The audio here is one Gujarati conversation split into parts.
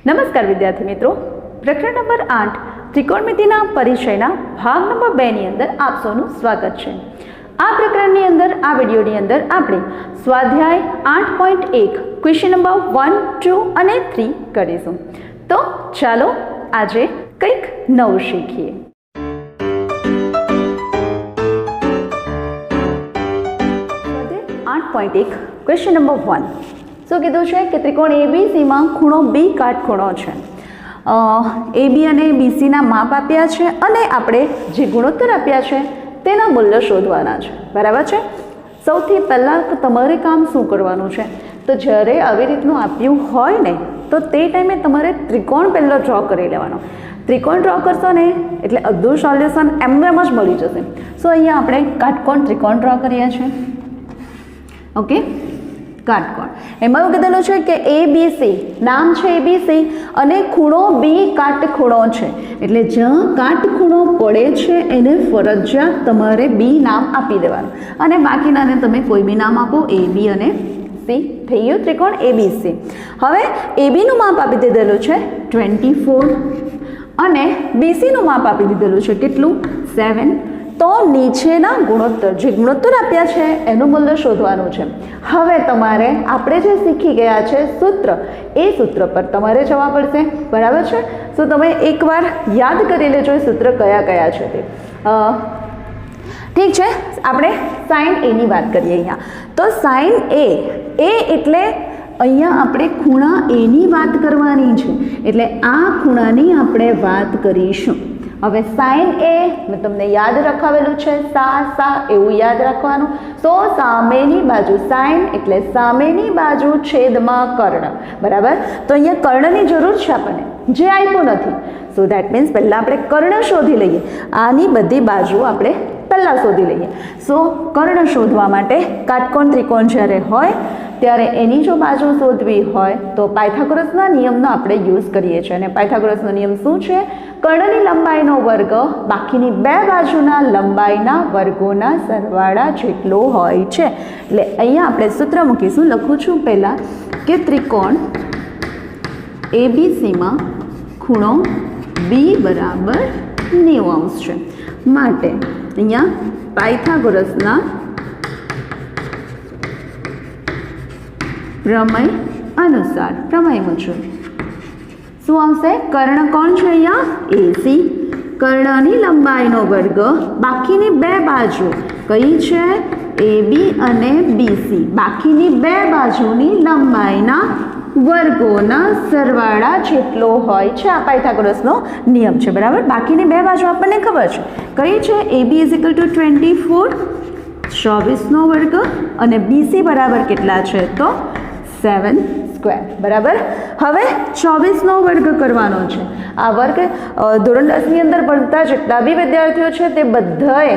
નમસ્કાર વિદ્યાર્થી મિત્રો, પ્રકરણ નંબર 8 ત્રિકોણમિતિના પરિચયના ભાગ નંબર 2 ની અંદર આપ સૌનું સ્વાગત છે। આ પ્રકરણની અંદર આ વિડીયોની અંદર આપણે સ્વાધ્યાય 8.1 ક્વેશ્ચન નંબર 1, 2 અને 3 કરીશું। તો ચાલો આજે કંઈક નવું શીખીએ। સ્વાધ્યાય 8.1 ક્વેશ્ચન નંબર 1 શું કીધું છે કે ત્રિકોણ એબીસીમાં ખૂણો બી કાટખૂણો છે। એબી અને બીસીના માપ આપ્યા છે અને આપણે જે ગુણોત્તર આપ્યા છે તેના મૂલ્ય શોધવાના છે, બરાબર છે। સૌથી પહેલાં તમારે કામ શું કરવાનું છે, તો જ્યારે આવી રીતનું આપ્યું હોય ને તો તે ટાઈમે તમારે ત્રિકોણ પહેલો ડ્રો કરી લેવાનો। ત્રિકોણ ડ્રો કરશો ને એટલે અડધું સોલ્યુશન એમને એમ જ મળી જશે। સો અહીંયા આપણે કાટકોણ ત્રિકોણ ડ્રો કરીએ છીએ। ઓકે, કાટકોણ એમાં એવું કીધેલું છે કે એબીસી, નામ છે એબીસી અને ખૂણો બી કાટખૂણો છે, એટલે જ્યાં કાટખૂણો પડે છે એને ફરજિયાત તમારે બી નામ આપી દેવાનું અને બાકીનાને તમે કોઈ બી નામ આપો, એ બી અને સી। થઈ ગયું ત્રિકોણ એબીસી। હવે એબીનું માપ આપી દીધેલું છે 24 અને બીસીનું માપ આપી દીધેલું છે કેટલું, 7। તો નીચેના ગુણોત્તર, જે ગુણોત્તર આપ્યા છે એનું મૂલ્ય શોધવાનું છે। હવે તમારે આપણે જે શીખી ગયા છે સૂત્ર, એ સૂત્ર પર તમારે જવા પડશે, બરાબર છે। તો તમે એકવાર યાદ કરી લેજો એ સૂત્ર કયા કયા છે તે। ઠીક છે, આપણે સાઇન એની વાત કરીએ અહીંયા। તો સાઇન એ એટલે અહીંયા આપણે ખૂણા એની વાત કરવાની છે, એટલે આ ખૂણાની આપણે વાત કરીશું। હવે સાઇન એ મેં તમને યાદ રખાવેલું છે, સા એવું યાદ રાખવાનું। તો સામેની બાજુ, સાઇન એટલે સામેની બાજુ છેદમાં કર્ણ, બરાબર। તો અહીંયા કર્ણની જરૂર છે આપણને, જે આપ્યું નથી। સો દેટ મીન્સ પહેલાં આપણે કર્ણ શોધી લઈએ, આની બધી બાજુ આપણે પહેલાં શોધી લઈએ। સો કર્ણ શોધવા માટે કાટકોણ ત્રિકોણ જ્યારે હોય ત્યારે એની જો બાજુ શોધવી હોય તો પાયથાગોરસના નિયમનો આપણે યુઝ કરીએ છીએ। અને પાયથાગોરસનો નિયમ શું છે, કર્ણની લંબાઈનો વર્ગ બાકીની બે બાજુના લંબાઈના વર્ગોના સરવાળા જેટલો હોય છે। એટલે અહીંયા આપણે સૂત્ર મૂકીશું, લખું છું પહેલાં કે ત્રિકોણ એબીસીમાં ખૂણો બી બરાબર 90° છે, માટે અહીંયા પાયથાગોરસના પ્રમેય અનુસાર, પ્રમેય મુજબ શું આવશે, કર્ણ કોણ છે અહીંયા, એસી, કર્ણની લંબાઈનો વર્ગ બાકીની બે બાજુ કઈ છે, એબી અને બીસી, બાકીની બે બાજુની લંબાઈના વર્ગોના સરવાળા જેટલો હોય છે। આ પાયથાગોરસનો નિયમ છે, બરાબર। બાકીની બે બાજુ આપણને ખબર છે કઈ છે, એબી ઇઝ ઇક્વલ ટુ 24, 24નો વર્ગ અને બીસી બરાબર કેટલા છે, તો 7², બરાબર। હવે 24નો વર્ગ કરવાનો છે। આ વર્ગ ધોરણ 10ની અંદર ભણતા જેટલા બી વિદ્યાર્થીઓ છે તે બધાએ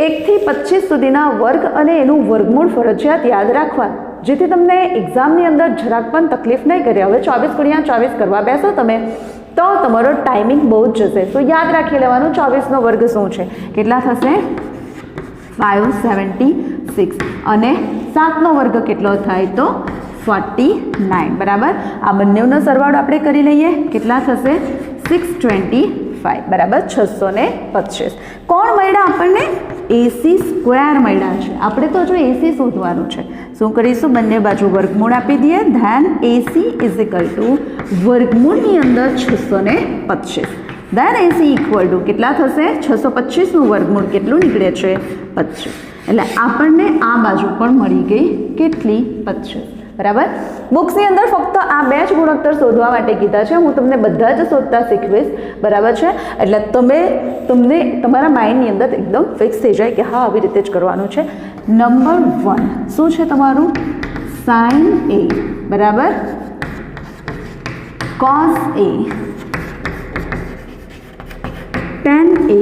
1 થી 25 સુધીના વર્ગ અને એનું વર્ગમૂળ ફરજિયાત યાદ રાખવાનું, જેથી તમને એક્ઝામની અંદર જરાક પણ તકલીફ નહીં કરે। હવે 24×24 કરવા બેસો તમે તો તમારો ટાઈમિંગ બહુ જ જશે। તો યાદ રાખી લેવાનું 24નો વર્ગ શું છે, કેટલા થશે, 576 અને 7નો વર્ગ કેટલો થાય, તો 49, બરાબર। આ બંનેનો સરવાળો આપણે કરી લઈએ, કેટલા થશે, 625, બરાબર, 625। કોણ મળ્યા આપણને, AC² મળ્યા છે। આપણે તો જો AC શોધવાનું છે, શું કરીશું, બંને બાજુ વર્ગમૂળ આપી દઈએ, then AC is equal to વર્ગમૂળની અંદર 625, ધેન AC ઇક્વલ ટુ કેટલા થશે, 625નું વર્ગમૂળ કેટલું નીકળે છે, 25। એટલે આપણને આ બાજુ પણ મળી ગઈ કેટલી, 25, બરાબર। બુક્સની અંદર ફક્ત આ બે જ ગુણોત્તર શોધવા માટે કીધા છે, હું તમને બધા જ શોધતા શીખવીશ, બરાબર છે। એટલે તમને તમારા માઇન્ડની અંદર એકદમ ફિક્સ થઈ જાય કે હા આવી રીતે જ કરવાનું છે। નંબર 1 શું છે તમારું, સાઇન એ બરાબર કોસ એ, ટેન એ,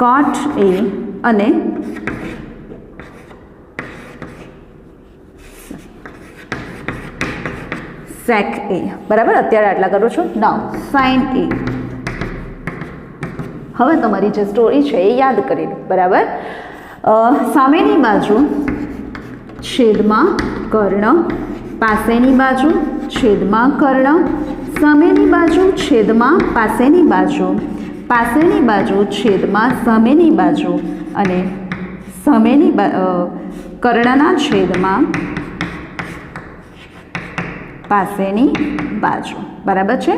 કોટ એ અને સેક એ, બરાબર। અત્યારે આટલા કરું છું। નાઉ સાઇન એ, હવે તમારી જે સ્ટોરી છે એ યાદ કરી લો, બરાબર। સામેની બાજુ છેદમાં કર્ણ પાસેની બાજુ છેદમાં કર્ણ, સામેની બાજુ છેદમાં પાસેની બાજુ, પાસેની બાજુ છેદમાં સામેની બાજુ અને સામેની કર્ણના છેદમાં પાસેની બાજુ. બરાબર છે?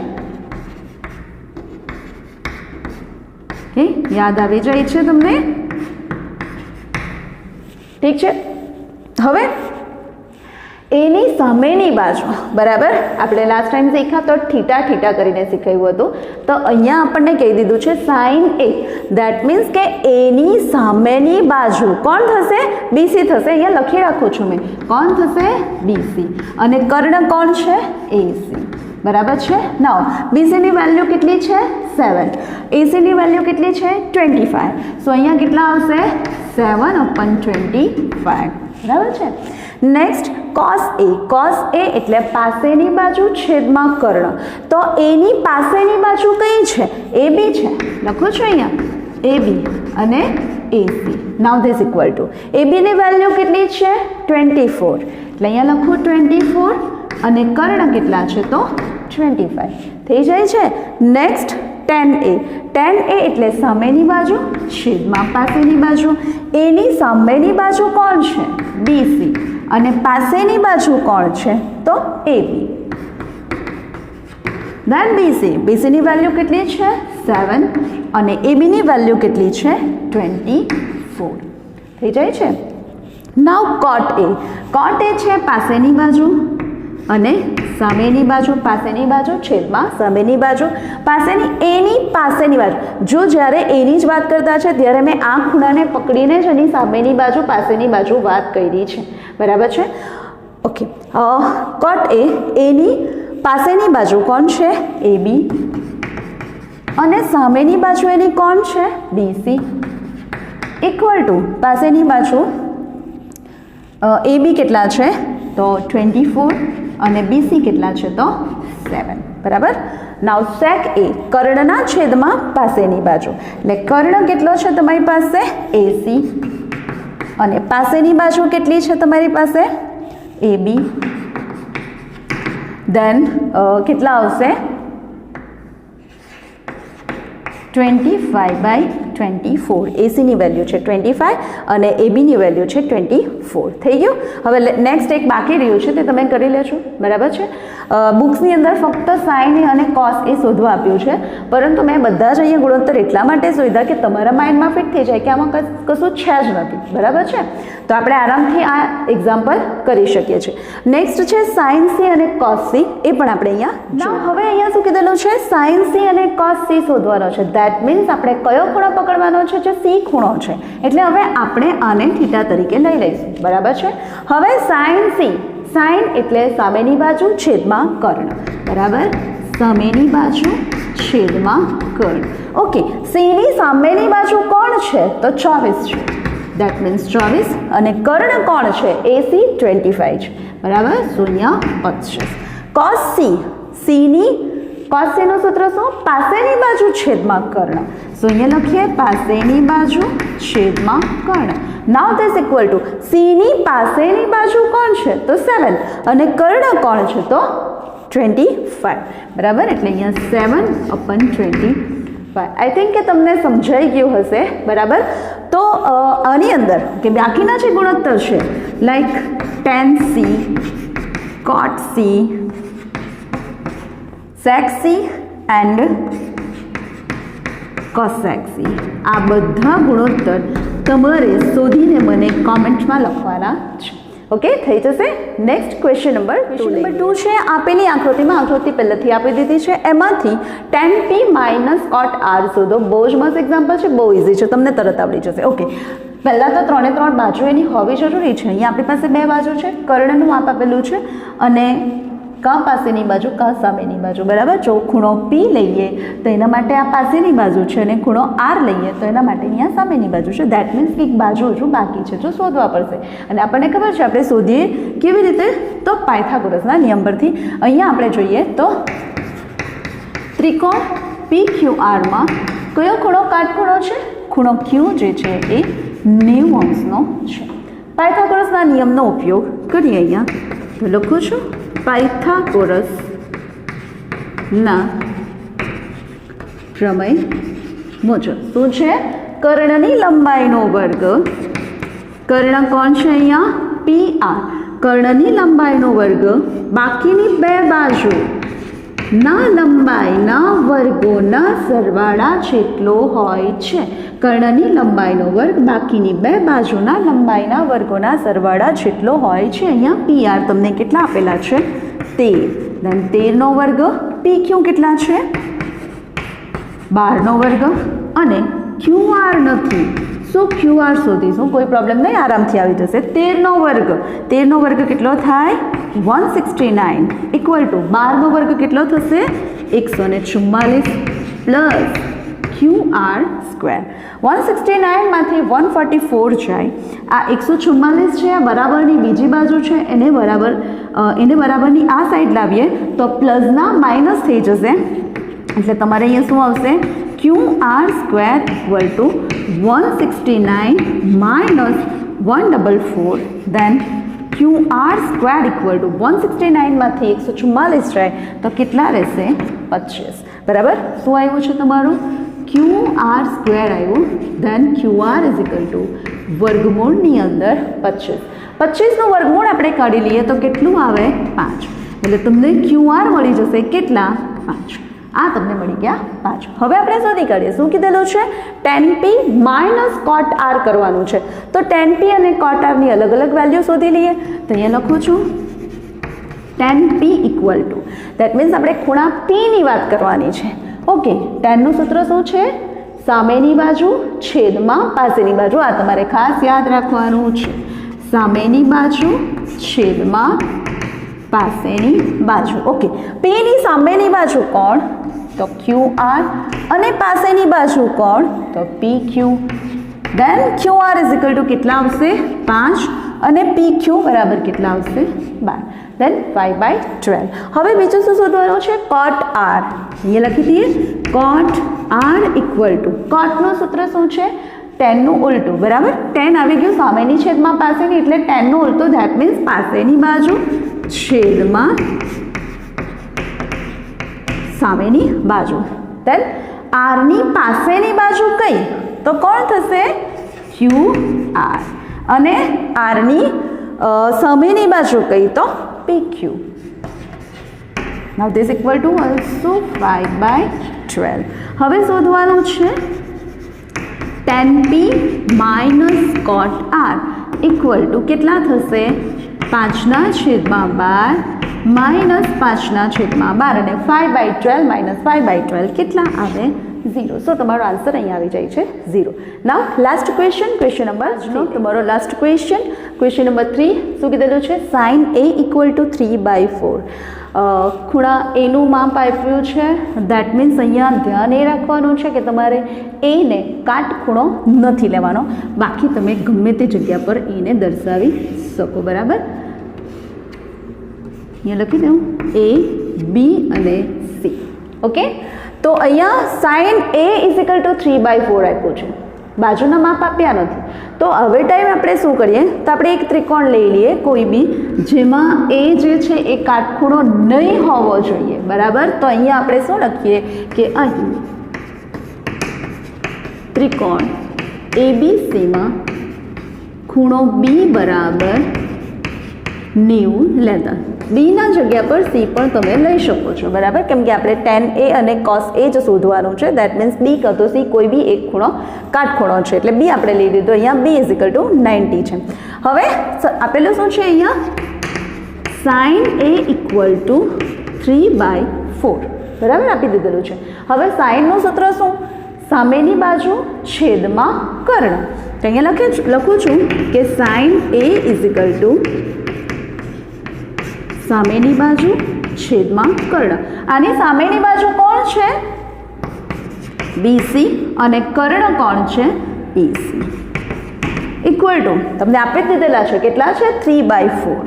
ઓકે, યાદ આવી જાય છે તમને? ઠીક છે. હવે એની સામેની બાજુ, બરાબર, આપણે લાસ્ટ ટાઈમ શીખ્યા તો થીટા થીટા કરીને શીખવ્યું હતું. તો અહીંયા આપણને કહી દીધું છે સાઇન એ, દેટ મીન્સ કે એની સામેની બાજુ કોણ થશે? બીસી થશે. અહીંયા લખી રાખું છું મેં, કોણ થશે? બીસી. અને કર્ણ કોણ છે? એસી. બરાબર છે? નાઉ બીસીની વેલ્યુ કેટલી છે? 7. એસીની વેલ્યુ કેટલી છે? 25. સો અહીંયા કેટલા આવશે? 7/25. બરાબર છે? Next cos A. cos A એટલે પાસેની બાજુ છેદમાં કર્ણ. તો એની પાસેની બાજુ કઈ છે? AB છે. લખું છું અહીંયા AB અને AC. Now this equal two AB ની વેલ્યુ કેટલી છે? 24. એટલે અહીંયા લખું 24 અને કર્ણ કેટલા છે? તો 25. થઈ જાય છે. Next tan A. tan A એટલે સામેની બાજુ છેદમાં પાસેની બાજુ. એની સામેની બાજુ કોણ છે? BC. અને પાસેની બાજુ કોણ છે? તો AB. Then BC. BC ની વેલ્યુ કેટલી છે? 7 અને AB ની વેલ્યુ કેટલી છે? 24. થઈ જાય છે. નાઉ cot A. cot A છે પાસેની બાજુ અને સામેની બાજુ, પાસેની બાજુ છેદમાં સામેની બાજુ, પાસેની એની પાસેની બાજુ. જો જ્યારે એની જ વાત કરતા છે ત્યારે મેં આ ખૂણાને પકડીને જ એની સામેની બાજુ પાસેની બાજુ વાત કરી છે. બરાબર છે? ઓકે. cot A, એની પાસેની બાજુ કોણ છે? AB અને સામેની બાજુ એની કોણ છે? BC. ઇક્વલ ટુ પાસેની બાજુ AB કેટલા છે? તો 24 અને BC કેટલા છે? તો 7. બરાબર? નાઉ sec A, કર્ણના છેદમાં પાસેની બાજુ. એટલે કર્ણ કેટલો છે તમારી પાસે? AC અને પાસેની બાજુ કેટલી છે તમારી પાસે? AB. ધેન કેટલા આવશે? 25/24. એસીની વેલ્યુ છે 25 અને એબીની વેલ્યુ છે 24. થઈ ગયું? હવે નેક્સ્ટ એક બાકી રહ્યું છે તે તમે કરી લેજો. બરાબર છે? બુક્સની અંદર ફક્ત સાઇન એ અને કોસ એ શોધવા આપ્યું છે, પરંતુ મેં બધા જ અહીંયા ગુણોત્તર એટલા માટે શોધ્યા કે તમારા માઇન્ડમાં ફિટ થઈ જાય કે આમાં કશું છે જ નથી. બરાબર છે? તો આપણે આરામથી આ એક્ઝામ્પલ કરી શકીએ છીએ. નેક્સ્ટ છે સાઇન સી અને કોસ સી. એ પણ આપણે અહીંયા હવે અહીંયા શું કીધેલું છે? સાઇન સી અને કોસ સી શોધવાનો છે. દેટ મીન્સ આપણે કયો ખૂણો પકડવાનો છે? જે સી ખૂણો છે. એટલે હવે આપણે આને થીટા તરીકે લઈ લઈશું. બરાબર છે? હવે સાઇન સી, સાઇન એટલે સામેની બાજુ છેદમાં કર્ણ. બરાબર? સામેની બાજુ છેદમાં કર્ણ. ઓકે. सीની સામેની બાજુ કોણ છે? તો 24 છે. દેટ મીન્સ 24 અને કર્ણ કોણ છે? AC 25 છે. બરાબર? 0/25. cos સી, સીની cos નું સૂત્ર શું? પાસેની બાજુ છેદમાં કર્ણ. સો અહીંયા લખીએ પાસેની બાજુ છેદમાં કર્ણ. નાઉ ધીસ ઇક્વલ ટુ સીની પાસેની બાજુ કોણ છે? તો 7 અને કર્ણ કોણ છે? તો 25. બરાબર? એટલે અહીંયા 7/25. આઈ થિંક કે તમને સમજાઈ ગયું હશે. બરાબર? તો આની અંદર કે બાકીના જે ગુણોત્તર છે like tan C, cot C, sec C and cosec C, આ બધા ગુણોત્તર તમારે શોધીને મને કોમેન્ટમાં લખવાના છે. ઓકે, થઈ જશે. નેક્સ્ટ ક્વેશ્ચન નંબર 2 છે. આપેલી આકૃતિમાં, આકૃતિ પહેલાથી આપી દીધી છે, એમાંથી tan P - cot R શોધો. બહુ જ મસ્ત એક્ઝામ્પલ છે, બહુ ઇઝી છે, તમને તરત આવડી જશે. ઓકે, પહેલાં તો 3 બાજુ એની હોવી જરૂરી છે. અહીંયા આપણી પાસે 2 બાજુ છે, કર્ણનું માપ આપેલું છે અને કા પાસેની બાજુ કા સામેની બાજુ. બરાબર? જો ખૂણો P લઈએ તો એના માટે આ પાસેની બાજુ છે અને ખૂણો R લઈએ તો એના માટે અહીંયા સામેની બાજુ છે. દેટ મીન્સ કે એક બાજુ હજુ બાકી છે, જો શોધવા પડશે. અને આપણને ખબર છે આપણે શોધીએ કેવી રીતે? તો પાયથાગોરસના નિયમ પરથી. અહીંયા આપણે જોઈએ તો ત્રિકોણ PQRમાં કયો ખૂણો કાટખૂણો છે? ખૂણો Q જે છે એ 90 અંશનો છે. પાયથાગોરસના નિયમનો ઉપયોગ કરીએ અહીંયા તો લખું છું પાયથાગોરસના પ્રમેય મુજબ શું છે? કર્ણની લંબાઈનો વર્ગ, કર્ણ કોણ છે અહીંયા? P R. કર્ણની લંબાઈનો વર્ગ બાકીની બે બાજુ ના લંબાઈના વર્ગોના સરવાળા જેટલો હોય છે. કર્ણની લંબાઈનો વર્ગ બાકીની બે બાજુના લંબાઈના વર્ગોના સરવાળા જેટલો હોય છે. અહીંયા પી આર તમને કેટલા આપેલા છે? 13. દેન 13નો વર્ગ. પી ક્યુ કેટલા છે? 12નો વર્ગ. અને ક્યુ આર નથી, સો ક્યુ આર શોધીશું, કોઈ પ્રોબ્લેમ નહીં, આરામથી આવી જશે. 13નો વર્ગ. 13નો વર્ગ કેટલો થાય? 169 ઇક્વલ ટુ 12નો વર્ગ કેટલો થશે? 144 પ્લસ ક્યુ આર સ્ક્વેર. 169માંથી 144 જાય. આ 144 છે, આ બરાબરની બીજી બાજુ છે, એને બરાબરની આ સાઈડ લાવીએ તો પ્લસના માઇનસ થઈ જશે. એટલે તમારે અહીંયા શું આવશે? Q R square equal to 169 minus 144. Then Q R square equal to 169માંથી 144 જાય તો કેટલા રહેશે? 25. બરાબર. શું આવ્યું છે તમારું? ક્યુ આર સ્ક્વેર આવ્યું. Then Q R is equal to વર્ગમૂળની અંદર 25. 25નું વર્ગમૂળ આપણે કાઢી લઈએ તો કેટલું આવે? 5. એટલે તમને ક્યુ આર મળી જશે કેટલા? 5. આ તમને મળી ગયા 5. હવે આપણે શોધી કાઢીએ. શું કીધેલું છે? tan p minus cot r કરવાનું છે. તો tan p અને cot r ની અલગ અલગ વેલ્યુ શોધી લઈએ. તો અહીંયા લખું છું tan p equal to, that means આપણે ખૂણા p ની વાત કરવાની છે. ઓકે. tanનું સૂત્ર શું છે? સામેની બાજુ છેદમાં પાસેની બાજુ. આ તમારે ખાસ યાદ રાખવાનું છે. સામેની બાજુ છેદમાં પાસેની બાજુ. ઓકે. p ની સામેની બાજુ કોણ? તો ક્યુ આર. અને પાસેની બાજુ કોણ? તો પી Q. Then Q R is equal to કેટલા આવશે? 5. અને પી ક્યુ બરાબર કેટલા આવશે? 12. દેન 5/12. હવે બીજું શું શોધવાનું છે? કોટ આર. અહીંયા લખી દઈએ. કોટ આર ઇક્વલ ટુ, કોટનું સૂત્ર શું છે? ટેનનું ઉલટું. બરાબર. ટેન આવી ગયું સામેની છેદમાં પાસેની, એટલે ટેનનું ઉલટું, ધેટ મીન્સ પાસેની બાજુ છેદમાં સામેની બાજુ. દેન આરની પાસેની બાજુ કઈ? તો કોણ થશે? Q r. અને આરની સામેની બાજુ કઈ? તો પી q. Now this equal to also 5/12. હવે શોધવાનું છે tan p minus cot r equal to કેટલા થશે? 5/12 માઇનસ 5/12 અને 5/12 માઇનસ 5/12 કેટલા આવે? 0. સો તમારો આન્સર અહીંયા આવી જાય છે 0. નાઉ લાસ્ટ ક્વેશ્ચન નંબર તમારો લાસ્ટ ક્વેશ્ચન નંબર 3. શું કીધેલું છે? Sine a equal to 3/4. ખૂણા એનું માપ આપ્યું છે. દેટ મીન્સ અહીંયા ધ્યાન એ રાખવાનું છે કે તમારે એને કાટખૂણો નથી લેવાનો, બાકી તમે ગમે તે જગ્યા પર એને દર્શાવી શકો. બરાબર. અહીંયા લખી દઉં A, B અને C. ઓકે. તો અહીંયા sine A is equal to 3/4 આપ્યું છે, બાજુના માપ આપ્યા નથી. તો હવે ટાઈમ આપણે શું કરીએ? તો આપણે એક ત્રિકોણ લઈ લઈએ કોઈ બી, જેમાં એ જે છે એ કાટખૂણો નહીં હોવો જોઈએ. બરાબર. તો અહીંયા આપણે શું લખીએ કે અહીં ત્રિકોણ ABCમાં ખૂણો B બરાબર 90 લેતા. બીના જગ્યા પર સી પણ તમે લઈ શકો છો. બરાબર. કેમ કે આપણે tan A અને cos A જ શોધવાનું છે. દેટ મીન્સ બી કાં તો સી કોઈ બી એક ખૂણો કાટખૂણો છે, એટલે બી આપણે લઈ લીધો. અહીંયા B ઇઝ ઇક્વલ ટુ 90 છે. હવે આપેલું શું છે? અહીંયા સાઇન A ઇક્વલ ટુ 3/4. બરાબર આપી દીધેલું છે. હવે સાઇનનું સૂત્ર શું? સામેની બાજુ છેદમાં કર્ણ. તો અહીંયા લખું છું કે sine A is equal to સામેની બાજુ છેદમાં કર્ણ. આની સામેની બાજુ કોણ છે? BC. અને કર્ણ કોણ છે? EC. ઇક્વલ ટુ તમને આપી દીધેલા છે કેટલા છે? 3/4.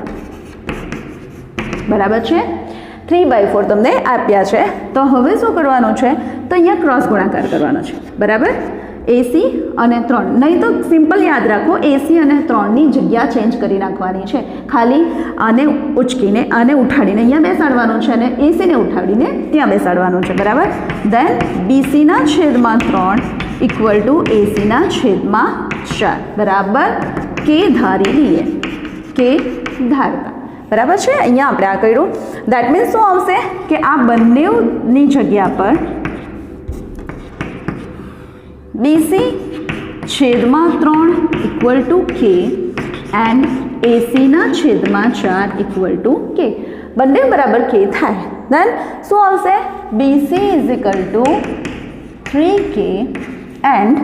બરાબર છે. 3/4 તમને આપ્યા છે. તો હવે શું કરવાનું છે? તો અહીંયા ક્રોસ ગુણાકાર કરવાનો છે. બરાબર. એસી અને 3, નહીં તો સિમ્પલ યાદ રાખો એસી અને 3ની જગ્યા ચેન્જ કરી નાખવાની છે. ખાલી આને ઉચકીને આને ઉઠાડીને અહીંયા બેસાડવાનું છે અને એસીને ઉઠાડીને ત્યાં બેસાડવાનું છે. બરાબર. દેન બીસીના છેદમાં 3 ઇક્વલ ટુ એસીના છેદમાં 4. બરાબર. કે ધારી લઈએ, કે ધારતા. બરાબર છે. અહીંયા આપણે આ કર્યું. દેટ મીન્સ શું આવશે કે આ બંનેની જગ્યા પર બીસી છેદમાં 3 ઇક્વલ ટુ કે એન્ડ એસીના છેદમાં 4 ઇક્વલ ટુ કે. બંને બરાબર કે થાય. દેન શું આવશે? BC is equal two 3k and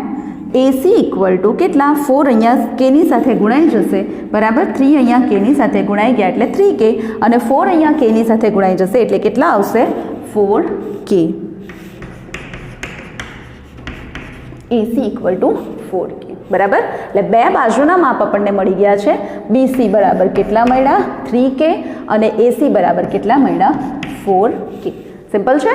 AC equal to કેટલા? 4 અહીંયા કેની સાથે ગુણાઈ જશે. બરાબર. 3 અહીંયા કેની સાથે ગુણાઈ ગયા એટલે 3k અને 4 અહીંયા કેની સાથે ગુણાઈ જશે એટલે કેટલા આવશે? 4k. AC equal to 4k. બરાબર. એટલે બે બાજુના માપ આપણને મળી ગયા છે. બીસી બરાબર કેટલા મળ્યા? 3k અને એસી બરાબર કેટલા મળ્યા? 4k. સિમ્પલ છે.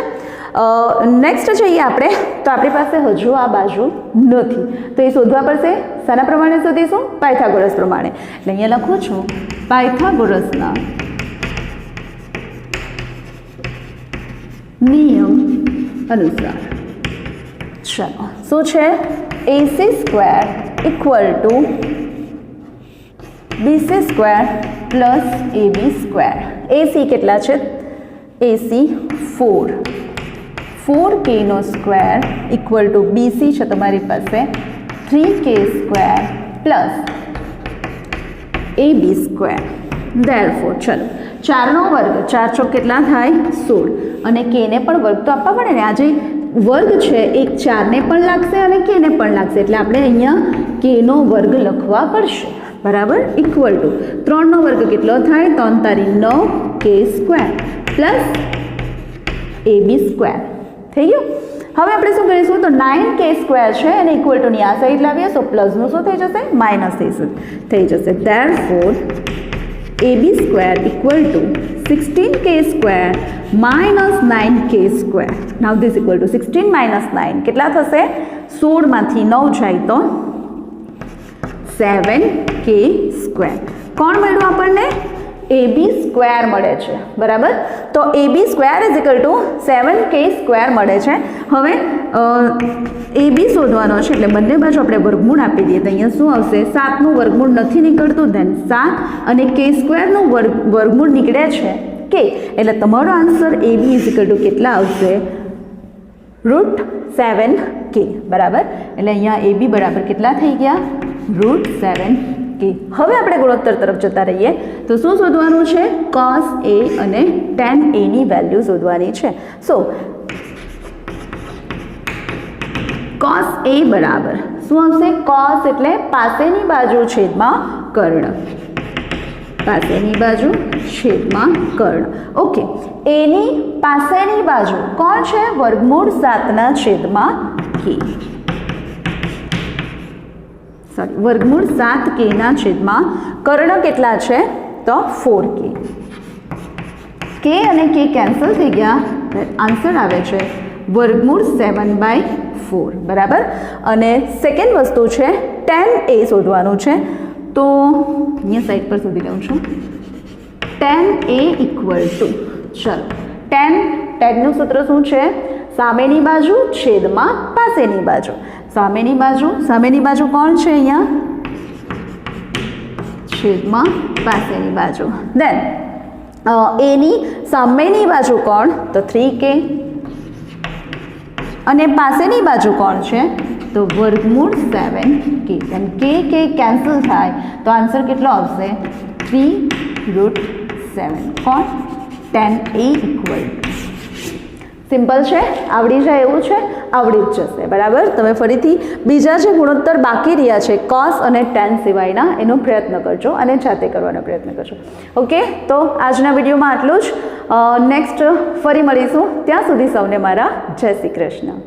નેક્સ્ટ જઈએ આપણે. તો આપણી પાસે હજુ આ બાજુ નથી તો એ શોધવા પડશે. શાના પ્રમાણે શોધીશું? પાયથાગોરસ પ્રમાણે. એટલે અહીંયા લખું છું પાયથાગોરસના નિયમ અનુસાર. ચલો શું છે? AC square equal to BC square plus AB square. AC કેટલા છે? એસી 4kનો સ્ક્વેર ઇક્વલ ટુ બીસી છે તમારી પાસે 3k square plus AB square. Therefore ચલો 4નો વર્ગ 4 ચોક કેટલા થાય? 16 અને કેને પણ વર્ગ તો આપવા પડે ને. આ જે વર્ગ છે એક 4ને પણ લાગશે અને કેને પણ લાગશે એટલે આપણે અહીંયા કેનો વર્ગ લખવા પડશે. બરાબર. ઇક્વલ ટુ 3નો વર્ગ કેટલો થાય? 3 તારી 9k square plus AB square. થઈ ગયું. હવે આપણે શું કરીશું? તો 9k સ્ક્વેર છે અને ઇક્વલ ટુની આ સાઈડ લાવીએ તો પ્લસનું શું થઈ જશે? માઇનસ થઈ જશે. Therefore AB square equal to 16k square minus 9k square. Now this equal to 16 minus 9 કેટલા થશે? 16માંથી 9 જાય તો 7k સ્ક્વેર. કોણ મળ્યું આપણને? એબી સ્ક્વેર મળે છે. બરાબર. તો AB square is equal to 7k square મળે છે. હવે એબી શોધવાનો છે એટલે બંને બાજુ આપણે વર્ગમૂળ આપી દઈએ તો અહીંયા શું આવશે? 7નું વર્ગમૂળ નથી નીકળતું. ધેન 7 અને કે સ્ક્વેરનું વર્ગમૂળ નીકળે છે કે એટલે તમારો answer AB is equal to કેટલા આવશે? √7k. બરાબર. એટલે અહીંયા એબી બરાબર કેટલા થઈ ગયા? √7k. હવે આપણે ગુણોત્તર તરફ જતા રહીએ તો શું શોધવાનું છે? cos a અને tan a ની વેલ્યુ શોધવાની છે. સો cos a બરાબર શું આવશે? cos એટલે પાસેની બાજુ છેદમાં કર્ણ. પાસેની બાજુ છેદમાં કર્ણ. ઓકે. એની પાસેની બાજુ કોણ છે? વર્ગમૂળ 7ના છેદમાં k. સોરી, વર્ગમૂળ 7kના છેદમાં કર્ણ કેટલા છે? તો 4k. k અને k કેન્સલ થઈ ગયા. આન્સર આવે છે વર્ગમૂળ 7/4. બરાબર. અને સેકન્ડ વસ્તુ છે tan a શોધવાનું છે. તો અહીંયા સાઈડ પર શોધી લઉં છું. tan a ઇક્વલ ટુ ચલો tanનું સૂત્ર શું છે? સામેની બાજુ છેદમાં પાસેની બાજુ. સામેની બાજુ કોણ છે? અહીંયા છેદમાં પાસેની બાજુ. દેન એની સામેની બાજુ કોણ? તો 3k અને પાસેની બાજુ કોણ છે? તો વર્ગમૂળ 7k. એમ k કેન્સલ થાય તો આન્સર કેટલો આવશે? 3√7. કોણ? tan a equal. સિમ્પલ છે. આવડી જાય એવું છે? આવડી જ જશે. બરાબર. તમે ફરીથી બીજા જે ગુણોત્તર બાકી રહ્યા છે cos અને tan સિવાયના એનો પ્રયત્ન કરજો અને જાતે કરવાનો પ્રયત્ન કરજો. ઓકે. તો આજના વિડીયોમાં આટલું જ. નેક્સ્ટ ફરી મળીશું. ત્યાં સુધી સૌને મારા જય શ્રી કૃષ્ણ.